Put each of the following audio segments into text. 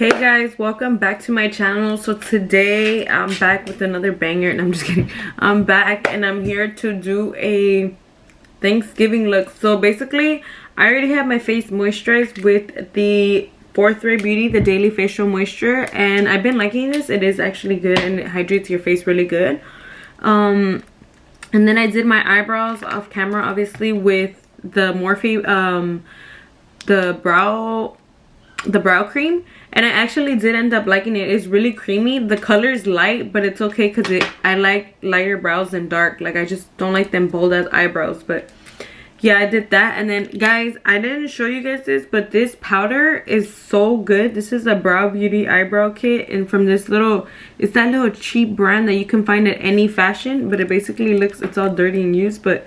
Hey guys, welcome back to my channel. So today I'm back with another banger, and I'm just kidding. I'm back and I'm here to do a Thanksgiving look. So basically I already have my face moisturized with the Fourth Ray Beauty, the Daily Facial Moisture, and I've been liking this. It is actually good and it hydrates your face really good. And then I did my eyebrows off camera, obviously, with the Morphe the brow cream, and I actually did end up liking it. It's really creamy. The color is light, but it's okay because I like lighter brows than dark. Like, I just don't like them bold as eyebrows. But yeah, I did that. And then guys, I didn't show you guys this, but this powder is so good. This is a Brow Beauty eyebrow kit, and from this it's that little cheap brand that you can find at any fashion, but it basically looks, it's all dirty and used. But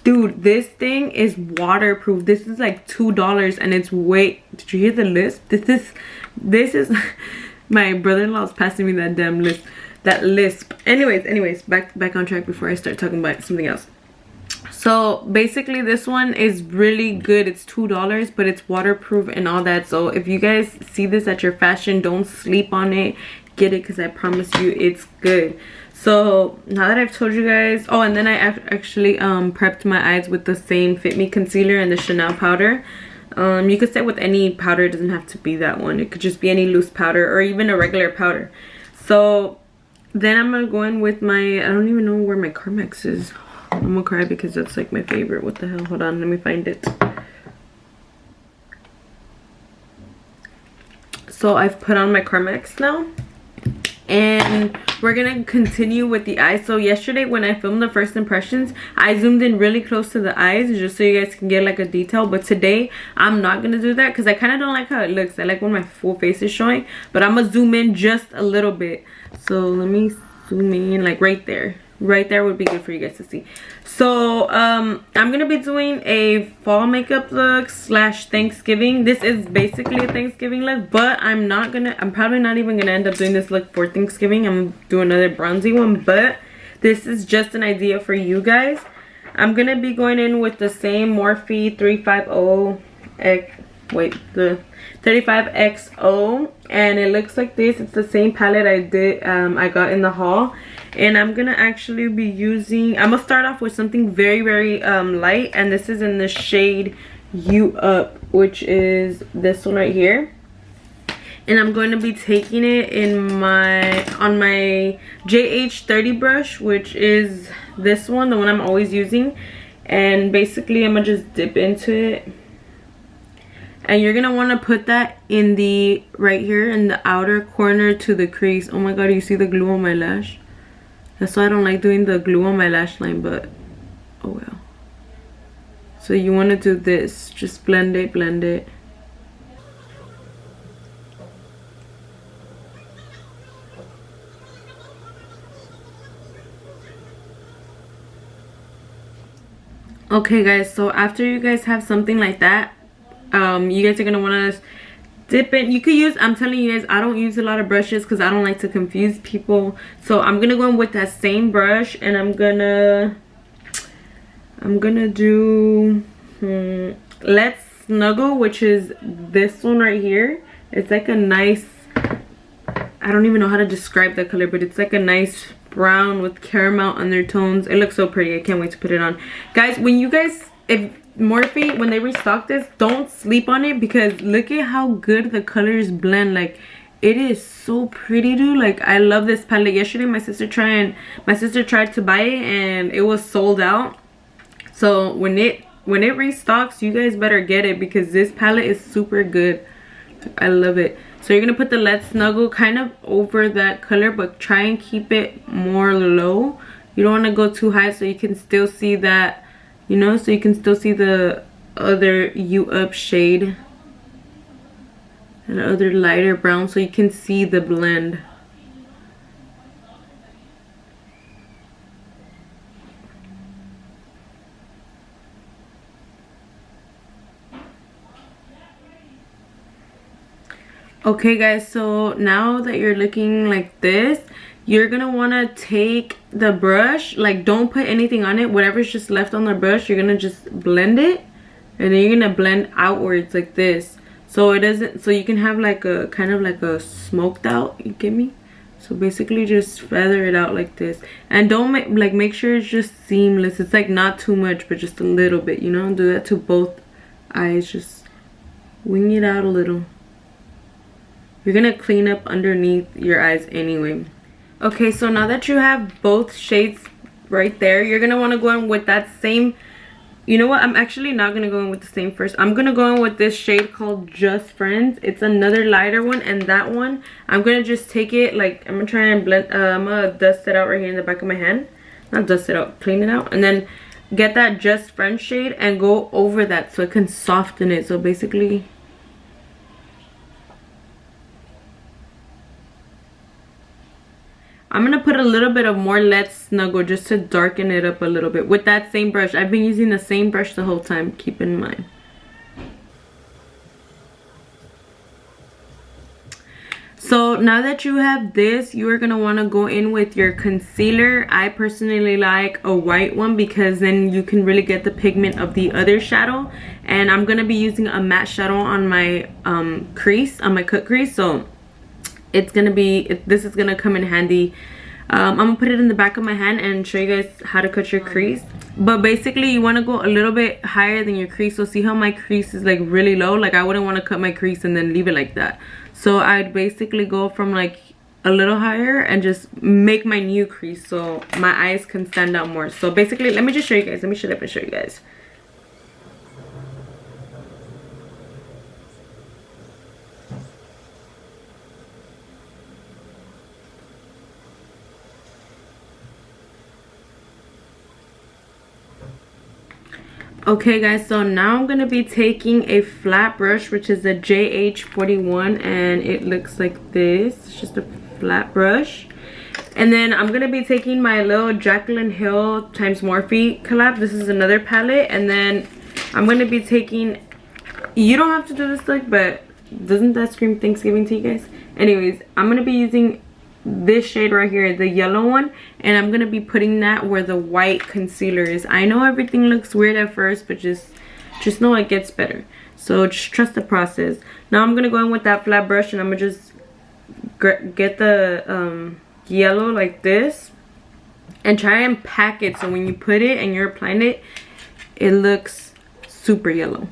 dude, this thing is waterproof. This is like $2, and it's did you hear the lisp? This is my brother-in-law's passing me that damn lisp. Anyways, back on track before I start talking about something else. So basically this one is really good. It's $2, but it's waterproof and all that. So if you guys see this at your fashion, don't sleep on it. Get it, because I promise you it's good. So now that I've told you guys, oh, and then I actually prepped my eyes with the same Fit Me concealer and the Chanel powder. You could set with any powder. It doesn't have to be that one. It could just be any loose powder or even a regular powder. So then I'm gonna go in with my, I don't even know where my Carmex is. I'm gonna cry because that's like my favorite. What the hell? Hold on, let me find it. So I've put on my Carmex now, and we're gonna continue with the eyes. So yesterday when I filmed the first impressions, I zoomed in really close to the eyes just so you guys can get like a detail. But today I'm not gonna do that because I kind of don't like how it looks. I like when my full face is showing, but I'm gonna zoom in just a little bit. So let me zoom in, like right there would be good for you guys to see. So I'm gonna be doing a fall makeup look / Thanksgiving. This is basically a Thanksgiving look, but I'm probably not even gonna end up doing this look for Thanksgiving. I'm gonna do another bronzy one, but this is just an idea for you guys. I'm gonna be going in with the same Morphe 35XO, and it looks like this. It's the same palette I got in the haul. And I'm gonna actually be using, I'm gonna start off with something very light, and this is in the shade You Up, which is this one right here. And I'm going to be taking it on my JH30 brush, which is this one, the one I'm always using. And basically I'm gonna just dip into it, and you're gonna want to put that in the right here in the outer corner to the crease. Oh my god, you see the glue on my lash? That's why I don't like doing the glue on my lash line, but oh well. So you want to do this, just blend it. Okay guys, so after you guys have something like that, you guys are gonna want to dip it. You could use, I'm telling you guys, I don't use a lot of brushes because I don't like to confuse people. So I'm gonna go in with that same brush, and I'm gonna do Let's Snuggle, which is this one right here. It's like a nice, I don't even know how to describe the color, but it's like a nice brown with caramel undertones. It looks so pretty. I can't wait to put it on. Guys, if Morphe, when they restock this, don't sleep on it, because look at how good the colors blend. Like, it is so pretty, dude. Like, I love this palette. Yesterday my sister tried to buy it, and it was sold out. So when it restocks, you guys better get it, because this palette is super good. I love it. So you're gonna put the Let's Snuggle kind of over that color, but try and keep it more low. You don't want to go too high, so you can still see that, you know, so you can still see the other You Up shade and other lighter brown, so you can see the blend. Okay guys, so now that you're looking like this, you're gonna want to take the brush, like, don't put anything on it. Whatever's just left on the brush, you're gonna just blend it, and then you're gonna blend outwards like this. so it doesn't, so you can have like a kind of like a smoked out, you get me? So basically just feather it out like this, and don't make sure it's just seamless. It's like not too much but just a little bit, you know. Do that to both eyes, just wing it out a little. You're gonna clean up underneath your eyes anyway. Okay, so now that you have both shades right there, you're gonna want to go in with that same, you know what, I'm actually not gonna go in with the same first. I'm gonna go in with this shade called Just Friends. It's another lighter one, and that one I'm gonna just take it, like I'm gonna try and blend, I'm gonna dust it out right here in the back of my hand. Not dust it out, clean it out, and then get that Just Friends shade and go over that so it can soften it. So basically, I'm gonna put a little bit of more Let's Snuggle just to darken it up a little bit with that same brush. I've been using the same brush the whole time, keep in mind. So now that you have this, you are gonna want to go in with your concealer. I personally like a white one because then you can really get the pigment of the other shadow. And I'm gonna be using a matte shadow on my crease, on my cut crease. So it's gonna be, this is gonna come in handy. I'm gonna put it in the back of my hand and show you guys how to cut your crease. But basically you want to go a little bit higher than your crease. So see how my crease is like really low? Like I wouldn't want to cut my crease and then leave it like that. So I'd basically go from like a little higher and just make my new crease so my eyes can stand out more. So basically, let me just show you guys. Let me shut up and show you guys. Okay guys, so now I'm gonna be taking a flat brush, which is a JH41, and it looks like this. It's just a flat brush. And then I'm gonna be taking my little Jaclyn Hill times Morphe collab. This is another palette. And then I'm gonna be taking, you don't have to do this look, but doesn't that scream Thanksgiving to you guys? Anyways, I'm gonna be using this shade right here, the yellow one, and I'm gonna be putting that where the white concealer is. I know everything looks weird at first, but just know it gets better. So just trust the process. Now I'm gonna go in with that flat brush and I'm gonna just get the yellow like this and try and pack it so when you put it and you're applying it, it looks super yellow.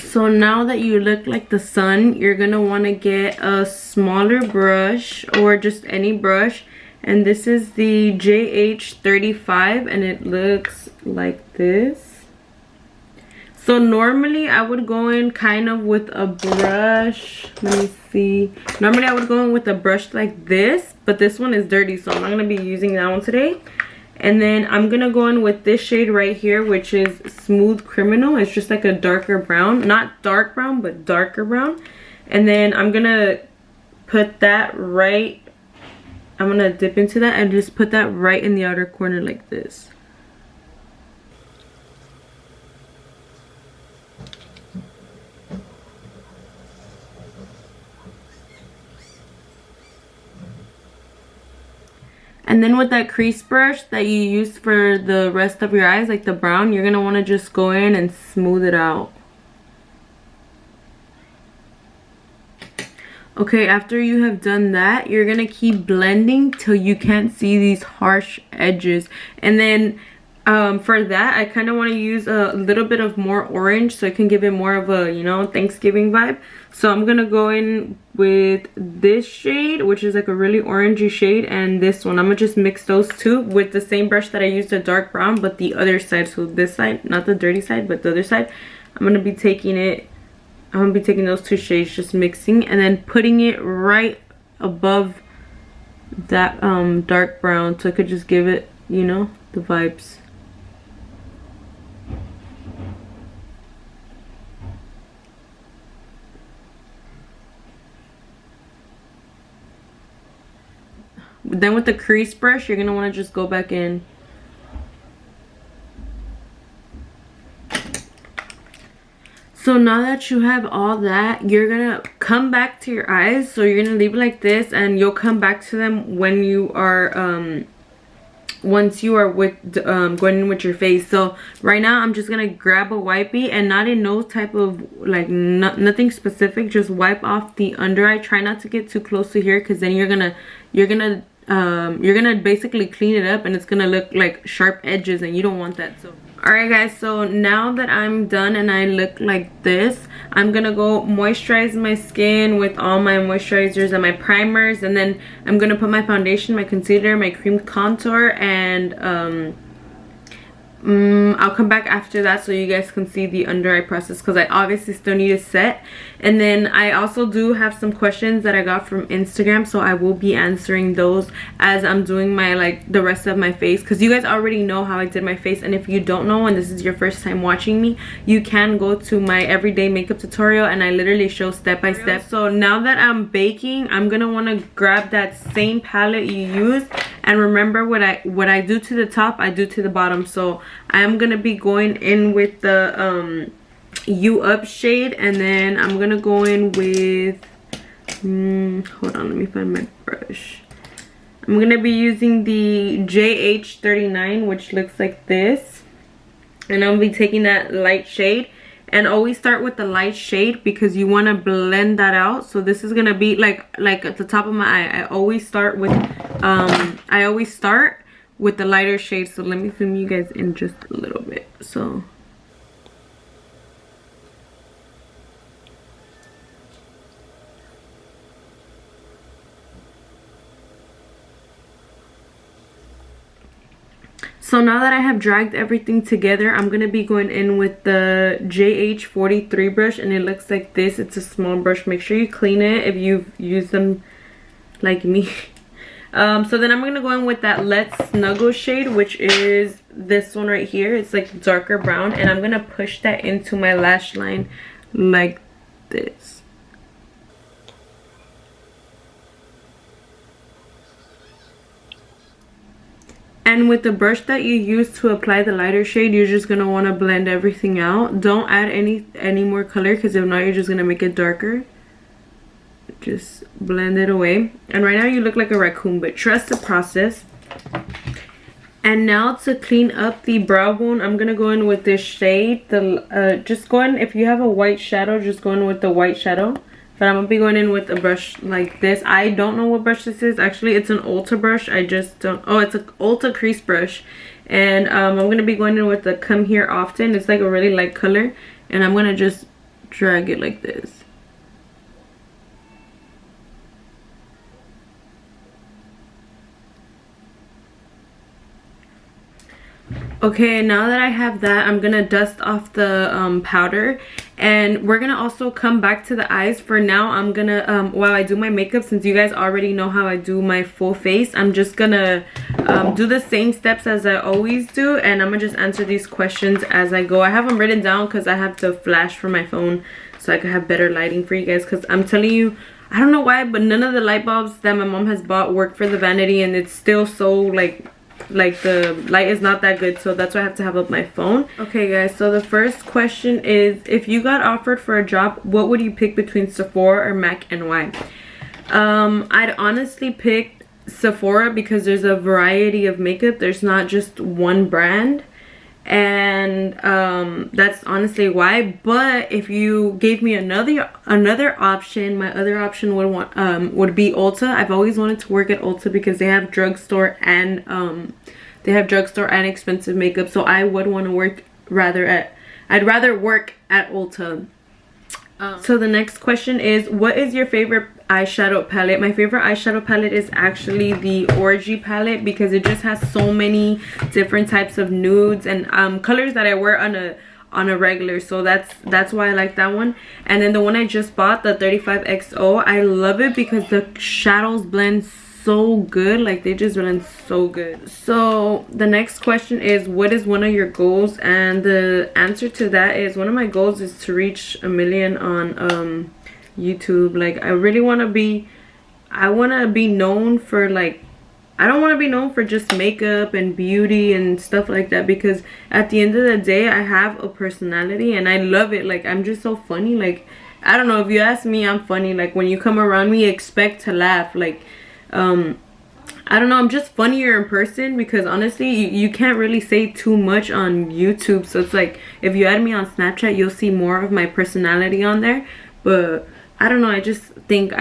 So now that you look like the sun, you're gonna want to get a smaller brush or just any brush, and this is the JH35 and it looks like this. So normally I would go in kind of with a brush, let me see, normally I would go in with a brush like this, but this one is dirty so I'm not gonna be using that one today. And then I'm gonna go in with this shade right here, which is Smooth Criminal. It's just like a darker brown, not dark brown, but darker brown. And then I'm gonna put that right, I'm gonna dip into that and just put that right in the outer corner like this. And then with that crease brush that you use for the rest of your eyes, like the brown, you're going to want to just go in and smooth it out. Okay, after you have done that, you're going to keep blending till you can't see these harsh edges. And then for that, I kind of want to use a little bit of more orange so it can give it more of a, you know, Thanksgiving vibe. So I'm gonna go in with this shade, which is like a really orangey shade, and this one. I'm gonna just mix those two with the same brush that I used, a dark brown, but the other side. So this side, not the dirty side, but the other side. I'm gonna be taking those two shades, just mixing and then putting it right above that dark brown so I could just give it, you know, the vibes. then with the crease brush, you're gonna want to just go back in. So now that you have all that, you're gonna come back to your eyes. So you're gonna leave it like this, and you'll come back to them when you are once you are with going in with your face. So right now I'm just gonna grab a wipey, and not in no type of like nothing specific, just wipe off the under eye. Try not to get too close to here, because then you're gonna basically clean it up, and it's gonna look like sharp edges, and you don't want that. So alright guys, so now that I'm done and I look like this, I'm gonna go moisturize my skin with all my moisturizers and my primers, and then I'm gonna put my foundation, my concealer, my cream contour, and I'll come back after that so you guys can see the under eye process, because I obviously still need to set. And then I also do have some questions that I got from Instagram, so I will be answering those as I'm doing my like the rest of my face, because you guys already know how I did my face. And if you don't know and this is your first time watching me, you can go to my everyday makeup tutorial, and I literally show step by step. So now that I'm baking, I'm gonna want to grab that same palette you used, and remember what I do to the top, I do to the bottom. So I'm gonna be going in with the You Up shade, and then I'm gonna go in with hold on, let me find my brush. I'm gonna be using the JH39, which looks like this, and I'll be taking that light shade. And always start with the light shade, because you want to blend that out. So this is gonna be like at the top of my eye. I always start with the lighter shade. So let me zoom you guys in just a little bit. So now that I have dragged everything together, I'm going to be going in with the JH43 brush, and it looks like this. It's a small brush. Make sure you clean it if you've used them like me. So then I'm going to go in with that Let's Snuggle shade, which is this one right here. It's like darker brown, and I'm going to push that into my lash line like this. And with the brush that you use to apply the lighter shade, you're just gonna want to blend everything out. Don't add any more color, because if not, you're just gonna make it darker. Just blend it away. And right now you look like a raccoon, but trust the process. And now to clean up the brow bone, I'm gonna go in with this shade. Just go in, if you have a white shadow, just go in with the white shadow. But I'm gonna be going in with a brush like this. I don't know what brush this is. Actually, it's an Ulta brush. I just don't. Oh, it's an Ulta crease brush. And I'm gonna be going in with the Come Here Often. It's like a really light color, and I'm gonna just drag it like this. Okay, now that I have that, I'm gonna dust off the powder, and we're gonna also come back to the eyes. For now, I'm gonna while I do my makeup, since you guys already know how I do my full face, I'm just gonna do the same steps as I always do, and I'm gonna just answer these questions as I go. I have them written down because I have to flash from my phone so I can have better lighting for you guys, because I'm telling you, I don't know why, but none of the light bulbs that my mom has bought work for the vanity, and it's still so like the light is not that good, so that's why I have to have up my phone. Okay guys, so the first question is, if you got offered for a job, what would you pick between Sephora or MAC, and why? I'd honestly pick Sephora, because there's a variety of makeup. There's not just one brand, and that's honestly why. But if you gave me another option, my other option would be Ulta. I've always wanted to work at Ulta, because they have drugstore and expensive makeup, so I would want to work I'd rather work at Ulta. So the next question is, what is your favorite eyeshadow palette? My favorite eyeshadow palette is actually the Orgy palette, because it just has so many different types of nudes and colors that I wear on a regular, so that's why I like that one. And then the one I just bought, the 35XO, I love it because the shadows blend so good, like they just blend so good. So the next question is, what is one of your goals? And the answer to that is, one of my goals is to reach 1 million on YouTube. Like I want to be known for like I don't want to be known for just makeup and beauty and stuff like that, because at the end of the day, I have a personality and I love it. Like, I'm just so funny. Like, I don't know, if you ask me, I'm funny. Like, when you come around me, expect to laugh. Like, I don't know, I'm just funnier in person, because honestly, you can't really say too much on YouTube. So it's like, if you add me on Snapchat, you'll see more of my personality on there. But I don't know, I just think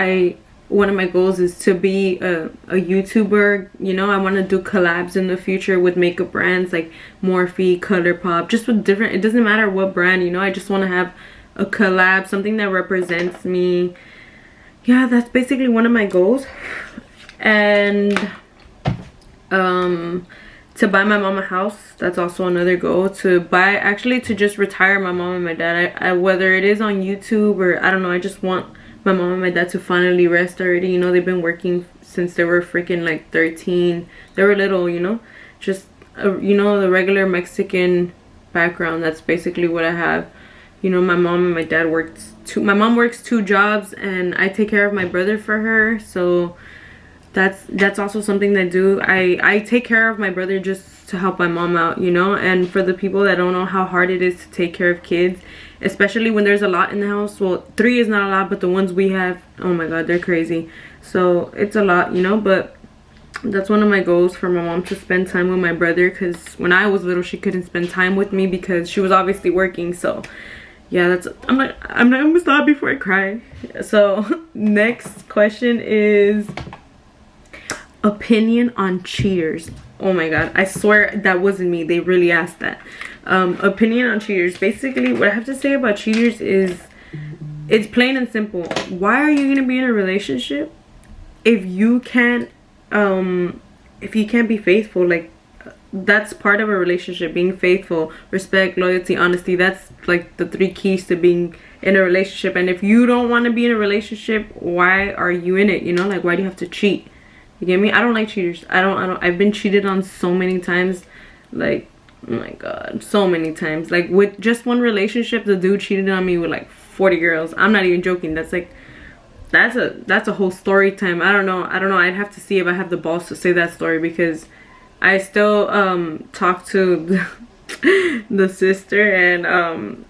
one of my goals is to be a YouTuber. You know, I want to do collabs in the future with makeup brands like Morphe, ColourPop, just with different, it doesn't matter what brand, you know. I just want to have a collab, something that represents me. Yeah, that's basically one of my goals. And to buy my mom a house, that's also another goal. To buy, actually, to just retire my mom and my dad. I whether it is on YouTube or I don't know, I just want my mom and my dad to finally rest already. You know, they've been working since they were freaking like 13. They were little, you know, just you know, the regular Mexican background. That's basically what I have. You know, my mom and my dad my mom works 2 jobs, and I take care of my brother for her. So that's also something that I do. I take care of my brother just to help my mom out, you know. And for the people that don't know how hard it is to take care of kids, especially when there's a lot in the house. Well, 3 is not a lot, but the ones we have, oh my god, they're crazy. So it's a lot, you know. But that's one of my goals, for my mom to spend time with my brother, because when I was little, she couldn't spend time with me because she was obviously working. So yeah, that's, I'm not gonna stop before I cry. So next question is opinion on cheaters. Oh my god, I swear that wasn't me, they really asked that. Opinion on cheaters. Basically, what I have to say about cheaters is, it's plain and simple. Why are you gonna be in a relationship if you can't be faithful? Like, that's part of a relationship, being faithful, respect, loyalty, honesty. That's like the 3 keys to being in a relationship. And if you don't want to be in a relationship, why are you in it? You know, like, why do you have to cheat? You get me? I don't like cheaters. I've been cheated on so many times. Like, oh my god, so many times. Like, with just one relationship, the dude cheated on me with like 40 girls. I'm not even joking. That's like, that's a whole story time. I don't know. I'd have to see if I have the balls to say that story, because I still talk to the sister, and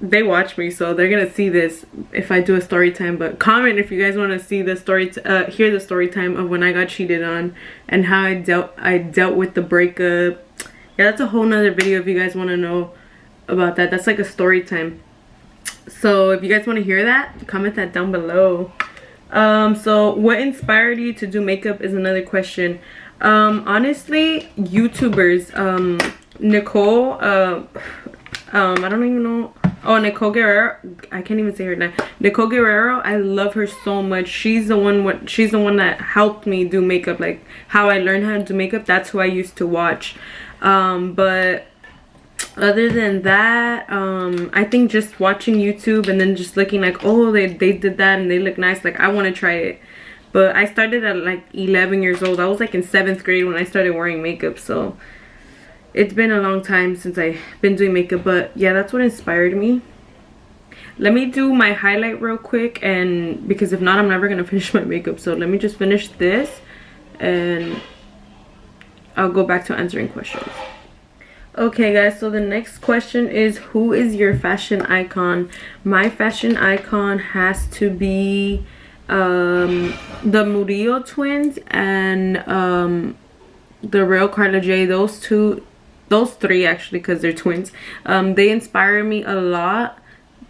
they watch me, so they're gonna see this if I do a story time. But comment if you guys want to see the story, hear the story time of when I got cheated on and how I dealt with the breakup. Yeah, that's a whole nother video if you guys want to know about that. That's like a story time. So if you guys want to hear that, comment that down below. So what inspired you to do makeup is another question. Honestly, YouTubers. Nicole, I don't even know. Oh, Nicole Guerrero. I can't even say her name. Nicole Guerrero. I love her so much. She's the one that helped me do makeup. Like, how I learned how to do makeup. That's who I used to watch. But other than that, I think just watching YouTube and then just looking like, oh, they did that and they look nice. Like, I want to try it. But I started at like 11 years old. I was like in 7th grade when I started wearing makeup. So it's been a long time since I've been doing makeup. But yeah, that's what inspired me. Let me do my highlight real quick, and because if not, I'm never gonna finish my makeup. So let me just finish this and I'll go back to answering questions. Okay guys, so the next question is, who is your fashion icon? My fashion icon has to be the Murillo twins and the real Carla J. Those 3 actually, because they're twins. They inspire me a lot.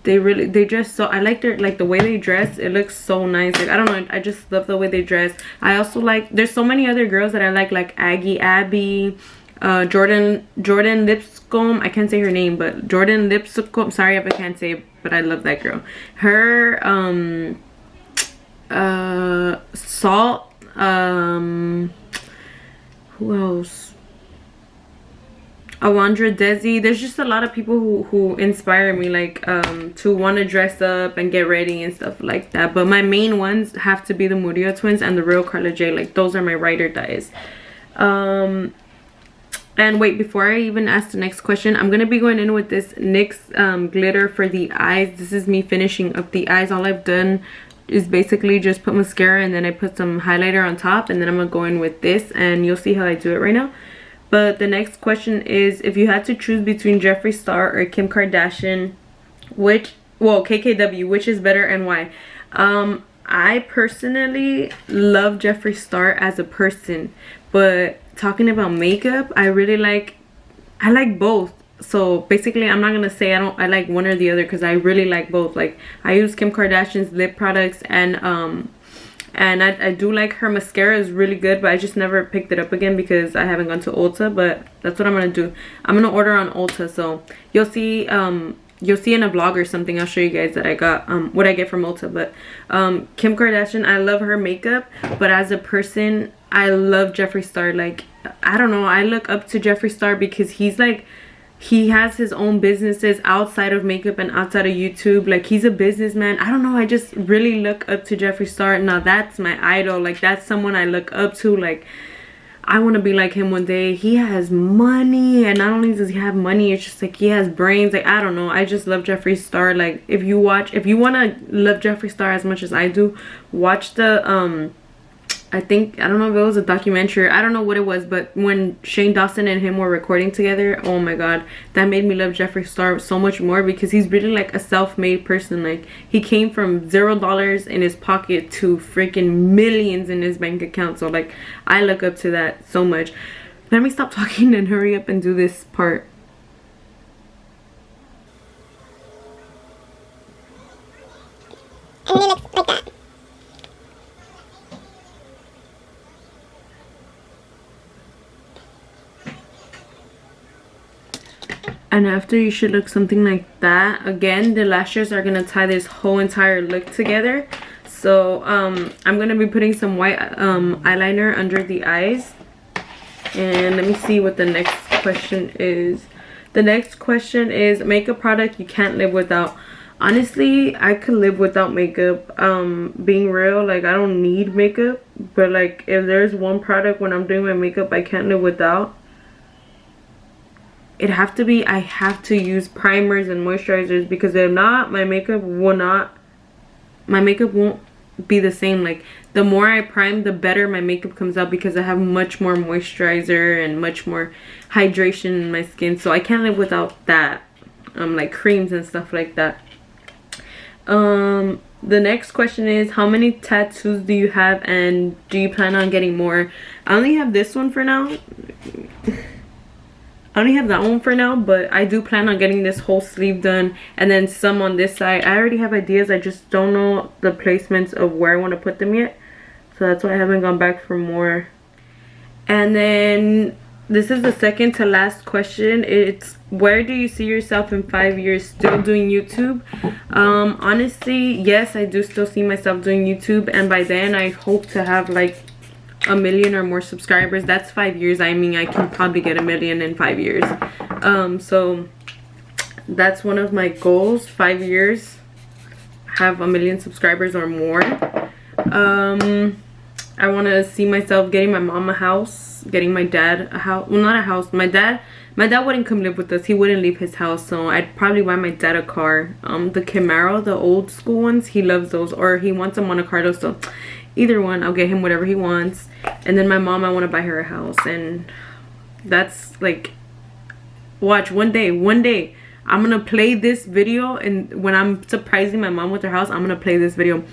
They dress so, I like the way they dress. It looks so nice. Like, I don't know, I just love the way they dress. I also like, there's so many other girls that I like Aggie Abby, Jordan Lipscomb. I can't say her name, but Jordan Lipscomb, sorry if I can't say it, but I love that girl. Her Salt, who else? Alondra Desi. There's just a lot of people who inspire me, like to want to dress up and get ready and stuff like that. But my main ones have to be the Murillo twins and the real Carla J. Like, those are my ride or dies. And wait, before I even ask the next question, I'm gonna be going in with this NYX glitter for the eyes. This is me finishing up the eyes. All I've done is basically just put mascara and then I put some highlighter on top, and then I'm gonna go in with this, and you'll see how I do it right now. But the next question is, if you had to choose between Jeffree Star or Kim Kardashian, KKW, which is better and why? I personally love Jeffree Star as a person, but talking about makeup, I like both. So basically, I'm not gonna say I like one or the other, because I really like both. Like, I use Kim Kardashian's lip products, and I do like her mascara is really good, but I just never picked it up again because I haven't gone to Ulta. But that's what I'm gonna do. I'm gonna order on Ulta, so you'll see in a vlog or something. I'll show you guys that I got what I get from Ulta. But Kim Kardashian, I love her makeup, but as a person, I love Jeffree Star. Like, I don't know, I look up to Jeffree Star because he has his own businesses outside of makeup and outside of YouTube. Like, he's a businessman. I don't know, I just really look up to Jeffree Star. Now, that's my idol. Like, that's someone I look up to. Like, I want to be like him one day. He has money, and not only does he have money, it's just like he has brains. Like, I don't know, I just love Jeffree Star. Like, if you want to love Jeffree Star as much as I do, watch the I don't know if it was a documentary, I don't know what it was, but when Shane Dawson and him were recording together, oh my god, that made me love Jeffree Star so much more, because he's really like a self-made person. Like, he came from $0 in his pocket to freaking millions in his bank account. So like, I look up to that so much. Let me stop talking and hurry up and do this part. And it looks like that. And after, you should look something like that. Again, the lashes are gonna tie this whole entire look together. So I'm gonna be putting some white eyeliner under the eyes. And let me see what the next question is. The next question is makeup product you can't live without. Honestly, I could live without makeup. Being real, like, I don't need makeup, but like, if there's one product when I'm doing my makeup I can't live without, it have to be, I have to use primers and moisturizers, because if not, my makeup won't be the same. Like, the more I prime, the better my makeup comes out, because I have much more moisturizer and much more hydration in my skin. So I can't live without that, like creams and stuff like that. The next question is, how many tattoos do you have, and do you plan on getting more? I only have this one for now. I only have that one for now, but I do plan on getting this whole sleeve done, and then some on this side. I already have ideas, I just don't know the placements of where I want to put them yet, so that's why I haven't gone back for more. And then this is the second to last question. It's, where do you see yourself in 5 years? Still doing YouTube? Honestly, yes, I do still see myself doing YouTube, and by then I hope to have like 1 million or more subscribers. That's 5 years. I mean, I can probably get 1 million in 5 years. So that's one of my goals. 5 years, have 1 million subscribers or more. I want to see myself getting my mom a house, getting my dad a house. Well, not a house. My dad wouldn't come live with us. He wouldn't leave his house, so I'd probably buy my dad a car. The Camaro, the old school ones, he loves those, or he wants a Monte Carlo. So either one, I'll get him whatever he wants. And then my mom, I want to buy her a house. And that's like, watch, one day I'm gonna play this video, and when I'm surprising my mom with her house, I'm gonna play this video.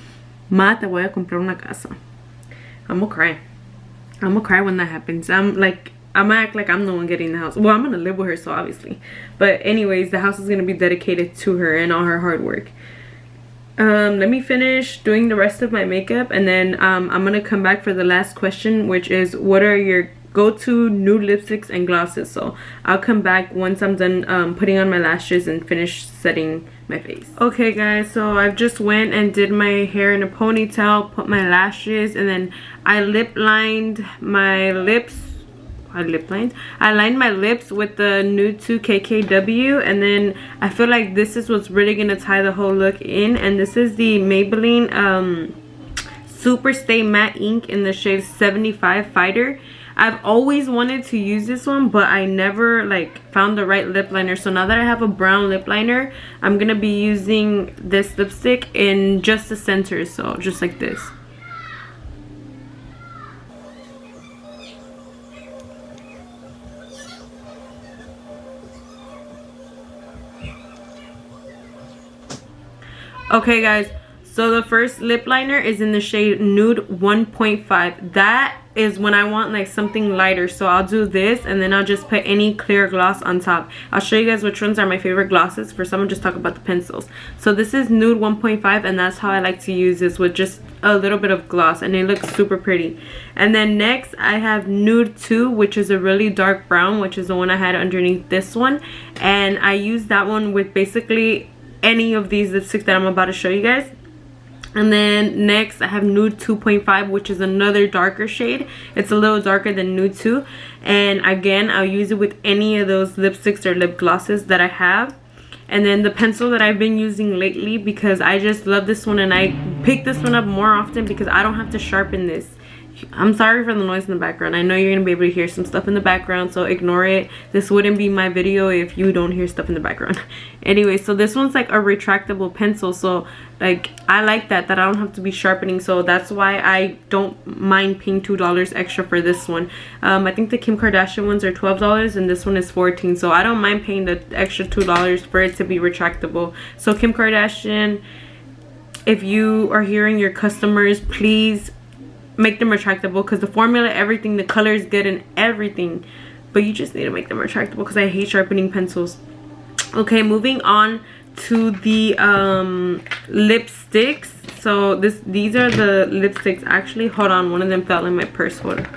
Ma, te voy a comprar una casa. I'm gonna cry. I'm gonna cry when that happens. I'm gonna act like I'm the one getting the house. Well, I'm gonna live with her, so obviously. But anyways, the house is gonna be dedicated to her and all her hard work. Let me finish doing the rest of my makeup, and then I'm gonna come back for the last question, which is, what are your go-to nude lipsticks and glosses? So I'll come back once I'm done putting on my lashes and finish setting my face. Okay guys, so I've just went and did my hair in a ponytail, put my lashes, and then I lined my lips with the Nude 2 KKW, and then I feel like this is what's really gonna tie the whole look in. And this is the Maybelline Super Stay Matte Ink in the shade 75 Fighter. I've always wanted to use this one, but I never like found the right lip liner. So now that I have a brown lip liner, I'm gonna be using this lipstick in just the center, so just like this. Okay guys, so the first lip liner is in the shade Nude 1.5. That is when I want like something lighter, so I'll do this and then I'll just put any clear gloss on top. I'll show you guys which ones are my favorite glosses. First I'm gonna just talk about the pencils. So this is Nude 1.5, and that's how I like to use this, with just a little bit of gloss, and it looks super pretty. And then next I have Nude 2, which is a really dark brown, which is the one I had underneath this one, and I use that one with basically any of these lipsticks that I'm about to show you guys. And then next I have Nude 2.5, which is another darker shade. It's a little darker than Nude 2, and again I'll use it with any of those lipsticks or lip glosses that I have. And then the pencil that I've been using lately, because I just love this one, and I pick this one up more often because I don't have to sharpen this. I'm sorry for the noise in the background. I know you're gonna be able to hear some stuff in the background, so ignore it. This wouldn't be my video if you don't hear stuff in the background. Anyway, so this one's like a retractable pencil, so like I like that I don't have to be sharpening, so that's why I don't mind paying $2 extra for this one. I think the Kim Kardashian ones are $12 and this one is $14, so I don't mind paying the extra $2 for it to be retractable. So Kim Kardashian, if you are hearing your customers, please make them retractable, because the formula, everything, the color is good and everything, but you just need to make them retractable because I hate sharpening pencils. Okay, moving on to the lipsticks. So these are the lipsticks. Actually, hold on, one of them fell in my purse. Hold on.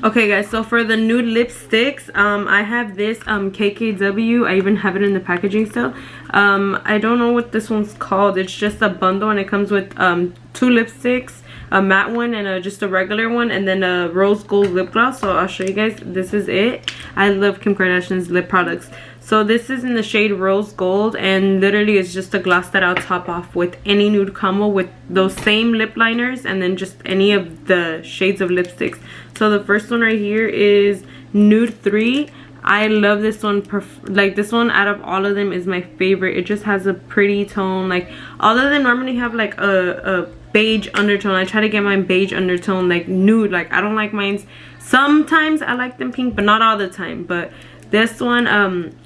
Okay guys, so for the nude lipsticks, I have this KKW. I even have it in the packaging still. I don't know what this one's called. It's just a bundle, and it comes with 2 lipsticks, a matte one and just a regular one, and then a rose gold lip gloss. So I'll show you guys. This is it. I love Kim Kardashian's lip products. So this is in the shade rose gold, and literally it's just a gloss that I'll top off with any nude combo with those same lip liners, and then just any of the shades of lipsticks. So the first one right here is Nude 3. I love this one. Like, this one out of all of them is my favorite. It just has a pretty tone. Like, all of them normally have like a beige undertone. I try to get mine beige undertone, like nude. Like, I don't like mine. Sometimes I like them pink, but not all the time. But this one,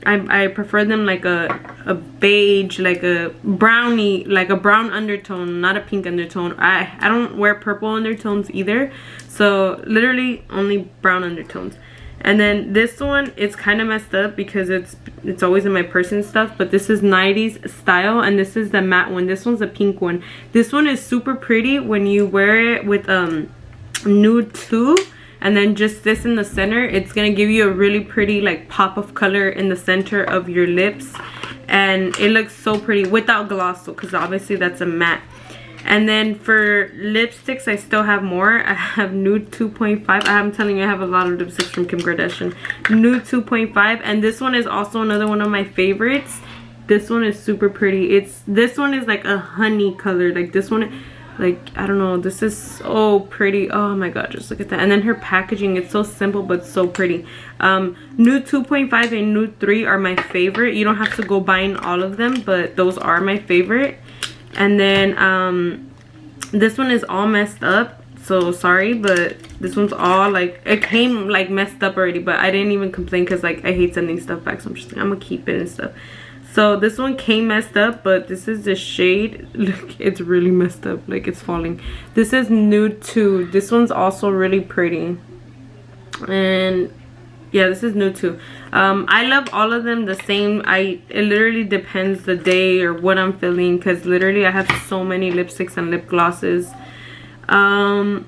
I prefer them like a beige, like a brownie, like a brown undertone, not a pink undertone. I don't wear purple undertones either, so literally only brown undertones. And then this one, it's kind of messed up because it's always in my purse and stuff, but this is 90s style, and this is the matte one. This one's a pink one. This one is super pretty when you wear it with Nude 2, and then just this in the center. It's gonna give you a really pretty like pop of color in the center of your lips, and it looks so pretty without gloss, because obviously that's a matte. And then for lipsticks, I still have more. I have Nude 2.5. I'm telling you, I have a lot of lipsticks from Kim Kardashian. Nude 2.5, and this one is also another one of my favorites. This one is super pretty. This one is like a honey color. Like this one, like, I don't know, this is so pretty. Oh my god, just look at that. And then her packaging, it's so simple but so pretty. Nude 2.5 and Nude 3 are my favorite. You don't have to go buying all of them, but those are my favorite. And then this one is all messed up, so sorry, but this one's all like, it came like messed up already, but I didn't even complain because like I hate sending stuff back, so I'm just like, I'm gonna keep it and stuff. So this one came messed up, but this is the shade. Look, it's really messed up, like it's falling. This is Nude 2. This one's also really pretty, and yeah, this is Nude 2. I love all of them the same. It literally depends the day or what I'm feeling, because literally I have so many lipsticks and lip glosses. And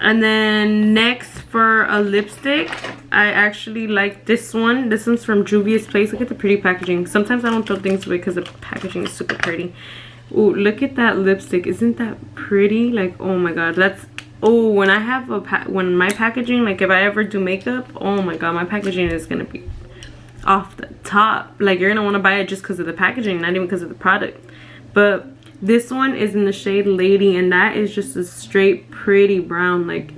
then next for a lipstick, I actually like this one. This one's from Juvia's Place. Look at the pretty packaging. Sometimes I don't throw things away because the packaging is super pretty. Ooh, look at that lipstick. Isn't that pretty? Like, oh my god, that's... Oh, when I have when my packaging, like if I ever do makeup, oh my god, my packaging is gonna be off the top. Like, you're gonna want to buy it just because of the packaging, not even because of the product. But this one is in the shade Lady, and that is just a straight pretty brown. Like,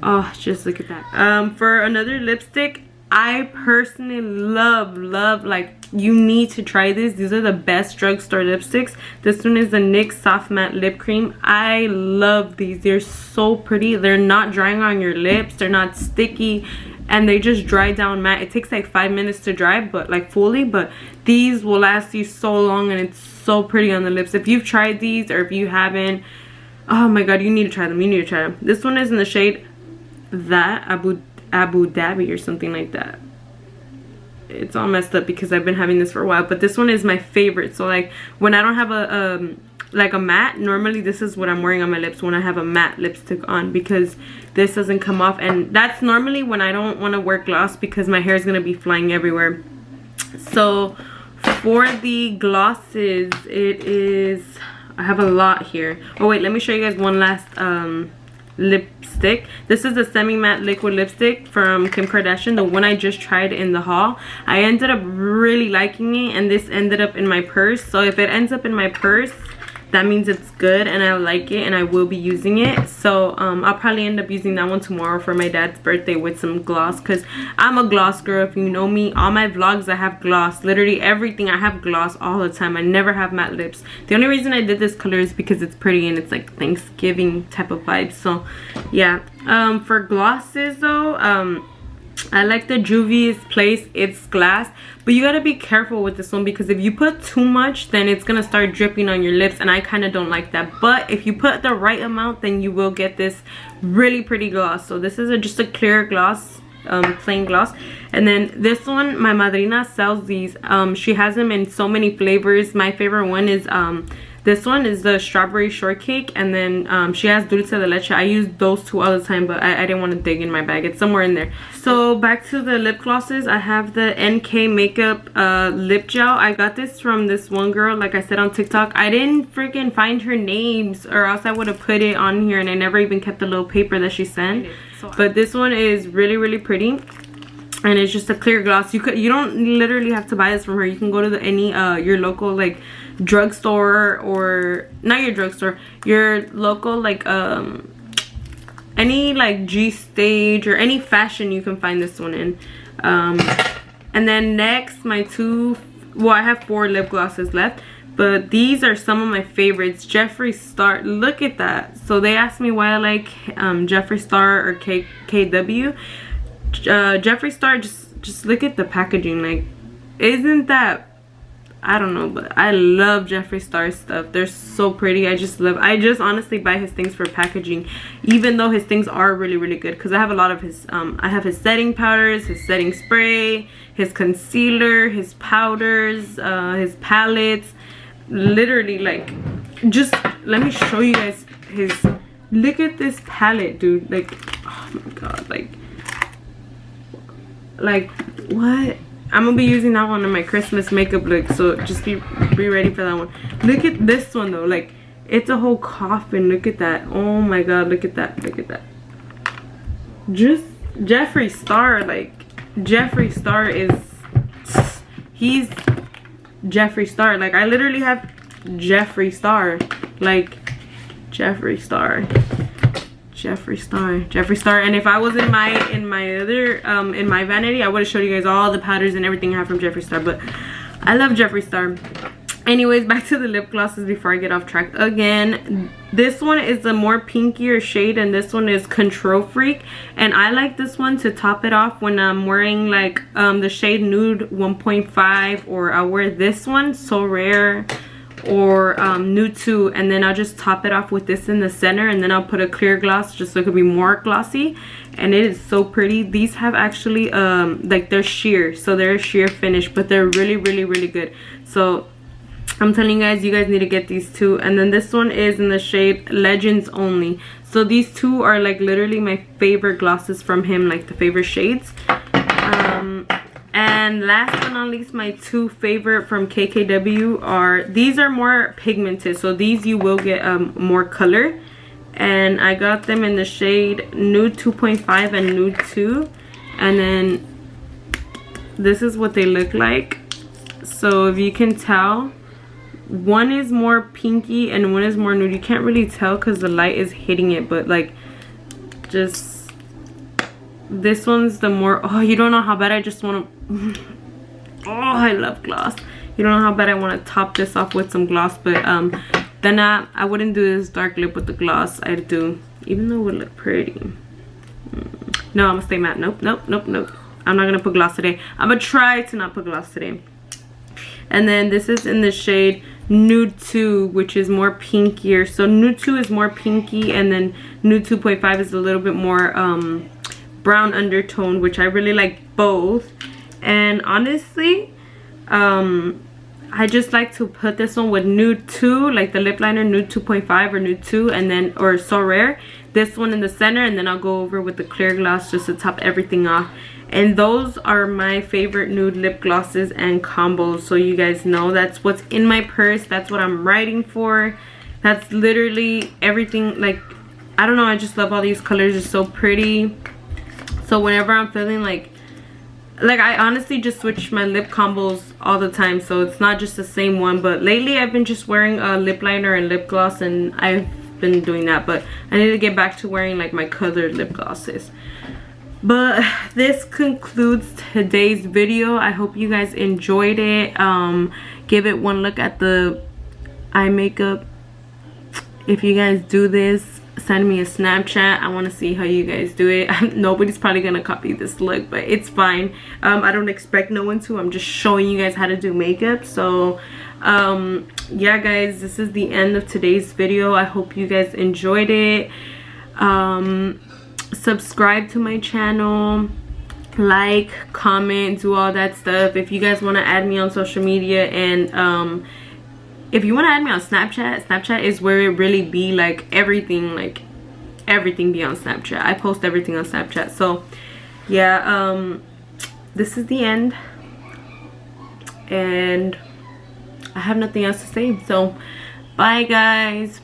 Oh, just look at that. For another lipstick, I personally love, like, you need to try this. These are the best drugstore lipsticks. This one is the NYX Soft Matte Lip Cream. I love these. They're so pretty. They're not drying on your lips. They're not sticky. And they just dry down matte. It takes like 5 minutes to dry, but like fully. But these will last you so long, and it's so pretty on the lips. If you've tried these, or if you haven't, oh my god, you need to try them. You need to try them. This one is in the shade That Abu Dhabi or something like that. It's all messed up because I've been having this for a while, but this one is my favorite. So like when I don't have a matte, normally this is what I'm wearing on my lips when I have a matte lipstick on, because this doesn't come off. And that's normally when I don't want to wear gloss because my hair is going to be flying everywhere. So for the glosses, it is, I have a lot here. Oh wait, let me show you guys one last lipstick. This is the semi-matte liquid lipstick from Kim Kardashian, the one I just tried in the haul. I ended up really liking it, and this ended up in my purse. So if it ends up in my purse, that means it's good and I like it and I will be using it. So I'll probably end up using that one tomorrow for my dad's birthday with some gloss, because I'm a gloss girl. If you know me, all my vlogs I have gloss. Literally everything I have gloss all the time. I never have matte lips. The only reason I did this color is because it's pretty and it's like Thanksgiving type of vibes. So yeah, for glosses though, I like the Juvia's Place It's Glass, but you gotta be careful with this one because if you put too much, then it's gonna start dripping on your lips, and I kind of don't like that. But if you put the right amount, then you will get this really pretty gloss. So this is just a clear gloss, plain gloss. And then this one, my madrina sells these. She has them in so many flavors. My favorite one is this one is the strawberry shortcake, and then she has dulce de leche. I use those two all the time, but I didn't want to dig in my bag. It's somewhere in there. So back to the lip glosses, I have the NK Makeup lip gel. I got this from this one girl, like I said, on TikTok. I didn't freaking find her names, or else I would have put it on here, and I never even kept the little paper that she sent. But this one is really pretty, and it's just a clear gloss. You don't literally have to buy this from her. You can go to any your local like drugstore, or not your drugstore, your local like any like G Stage or any fashion, you can find this one in. And then next, my I have 4 lip glosses left, but these are some of my favorites. Jeffree Star, look at that. So they asked me why I like Jeffree Star or KW. Jeffree Star, just look at the packaging. Like, isn't that, I don't know, but I love Jeffree Star stuff. They're so pretty. I just honestly buy his things for packaging, even though his things are really good, because I have a lot of his I have his setting powders, his setting spray, his concealer, his powders, his palettes. Literally, like, just let me show you guys his, look at this palette, dude. Like, oh my god, like what? I'm gonna be using that one in my Christmas makeup look, so just be ready for that one. Look at this one though, like, it's a whole coffin. Look at that. Oh my god, look at that, look at that. Just Jeffree Star, like, Jeffree Star is, he's Jeffree Star. Like, I literally have Jeffree Star, like, Jeffree Star. And if I was in my other in my vanity, I would have showed you guys all the powders and everything I have from Jeffree Star. But I love Jeffree Star. Anyways, back to the lip glosses before I get off track again. This one is a more pinkier shade, and this one is Control Freak, and I like this one to top it off when I'm wearing like the shade Nude 1.5, or I'll wear this one, So Rare, or Nude 2, and then I'll just top it off with this in the center, and then I'll put a clear gloss just so it could be more glossy, and it is so pretty. These have actually like, they're sheer, so they're a sheer finish, but they're really good. So I'm telling you guys need to get these two. And then this one is in the shade Legends Only. So these two are like literally my favorite glosses from him, like the favorite shades. And last but not least, my 2 favorite from KKW are, these are more pigmented, so these you will get more color, and I got them in the shade Nude 2.5 and Nude 2. And then this is what they look like. So if you can tell, one is more pinky and one is more nude. You can't really tell because the light is hitting it, but like, just this one's the more, oh, you don't know how bad I just want to, oh, I love gloss. You don't know how bad I want to top this off with some gloss, but then I wouldn't do this dark lip with the gloss. I'd do, even though it would look pretty. No, I'm gonna stay matte. Nope, nope, nope, nope. I'm not gonna put gloss today. I'm gonna try to not put gloss today. And then this is in the shade Nude 2, which is more pinkier. So Nude 2 is more pinky, and then Nude 2.5 is a little bit more brown undertone, which I really like both. And honestly, I just like to put this one with Nude 2, like the lip liner Nude 2.5 or Nude 2, and then, or So Rare, this one in the center, and then I'll go over with the clear gloss just to top everything off. And those are my favorite nude lip glosses and combos, so you guys know that's what's in my purse. That's what I'm writing for. That's literally everything. Like, I don't know, I just love all these colors. It's so pretty. So whenever I'm feeling like I honestly just switch my lip combos all the time, so it's not just the same one. But lately I've been just wearing a lip liner and lip gloss, and I've been doing that, but I need to get back to wearing like my colored lip glosses. But this concludes today's video. I hope you guys enjoyed it. Give it one look at the eye makeup. If you guys do this, send me a Snapchat. I want to see how you guys do it. Nobody's probably gonna copy this look, but it's fine. I don't expect no one to. I'm just showing you guys how to do makeup. So yeah guys, this is the end of today's video. I hope you guys enjoyed it. Subscribe to my channel, like, comment, do all that stuff. If you guys want to add me on social media, and if you want to add me on Snapchat is where it really be, like everything be on Snapchat. I post everything on Snapchat. So yeah, this is the end, and I have nothing else to say. So bye guys.